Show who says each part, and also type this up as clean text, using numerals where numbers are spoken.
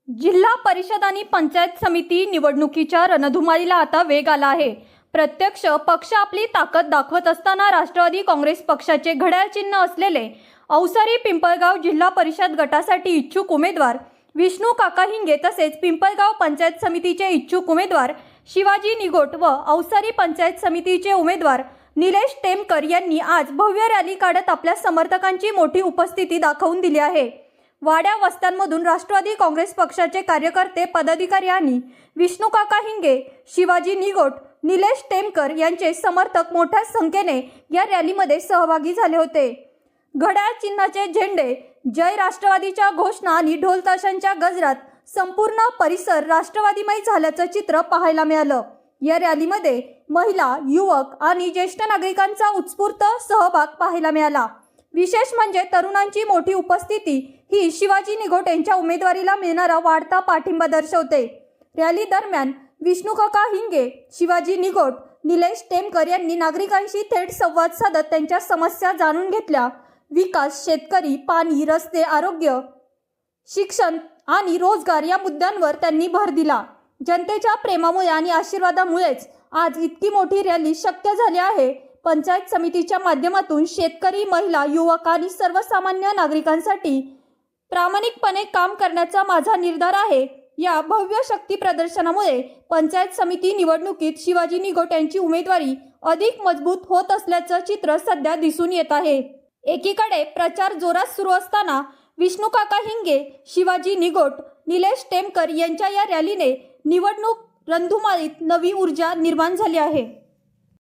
Speaker 1: जिल्हा परिषद आणि पंचायत समिती निवडणुकीच्या रणधुमाळीला आता वेग आला आहे. प्रत्यक्ष पक्ष आपली ताकद दाखवत असताना राष्ट्रवादी काँग्रेस पक्षाचे घड्याळ चिन्ह असलेले अवसारी पिंपळगाव जिल्हा परिषद गटासाठी इच्छुक उमेदवार विष्णू काका हिंगे तसेच पिंपळगाव पंचायत समितीचे इच्छुक उमेदवार शिवाजी निगोट व अवसारी पंचायत समितीचे उमेदवार निलेश टेमकर यांनी आज भव्य रॅली काढत आपल्या समर्थकांची मोठी उपस्थिती दाखवून दिली आहे. वाड्या वस्त्यांमधून राष्ट्रवादी काँग्रेस पक्षाचे कार्यकर्ते पदाधिकारी आणि विष्णू काका हिंगे, शिवाजी निगोट, निलेश टेमकर यांचे समर्थक मोठ्या संख्येने या रॅलीमध्ये सहभागी झाले होते. घड्याळ चिन्हाचे झेंडे, जय राष्ट्रवादीच्या घोषणा आणि ढोल ताशांच्या गजरात संपूर्ण परिसर राष्ट्रवादीमय झाल्याचं चित्र पाहायला मिळालं. या रॅलीमध्ये महिला, युवक आणि ज्येष्ठ नागरिकांचा उत्स्फूर्त सहभाग पाहायला मिळाला. विशेष म्हणजे तरुणांची मोठी उपस्थिती ही शिवाजी निगोट यांच्या उमेदवारीला मिळणारा वाढता पाठिंबा दर्शवते. रॅली दरम्यान विष्णू काका हिंगे, शिवाजी निगोट, निलेश टेमकर यांनी नागरिकांशी थेट संवाद साधत त्यांच्या समस्या जाणून घेतल्या. विकास, शेतकरी, पाणी, रस्ते, आरोग्य, शिक्षण आणि रोजगार या मुद्द्यांवर त्यांनी भर दिला. जनतेच्या प्रेमामुळे आणि आशीर्वादामुळेच आज इतकी मोठी रॅली शक्य झाली आहे. पंचायत समितीच्या माध्यमातून शेतकरी, महिला, युवक आणि सर्वसामान्य नागरिकांसाठी प्रामाणिकपणे काम करण्याचा माझा निर्धार आहे. या भव्य शक्ती प्रदर्शनामुळे पंचायत समिती निवडणुकीत शिवाजी निगोट यांची उमेदवारी अधिक मजबूत होत असल्याचं चित्र सध्या दिसून येत आहे. एकीकडे प्रचार जोरात सुरू असताना विष्णू काका हिंगे, शिवाजी निगोट, निलेश टेमकर यांच्या या रॅलीने निवडणूक रणधुमाळीत नवी ऊर्जा निर्माण झाली आहे.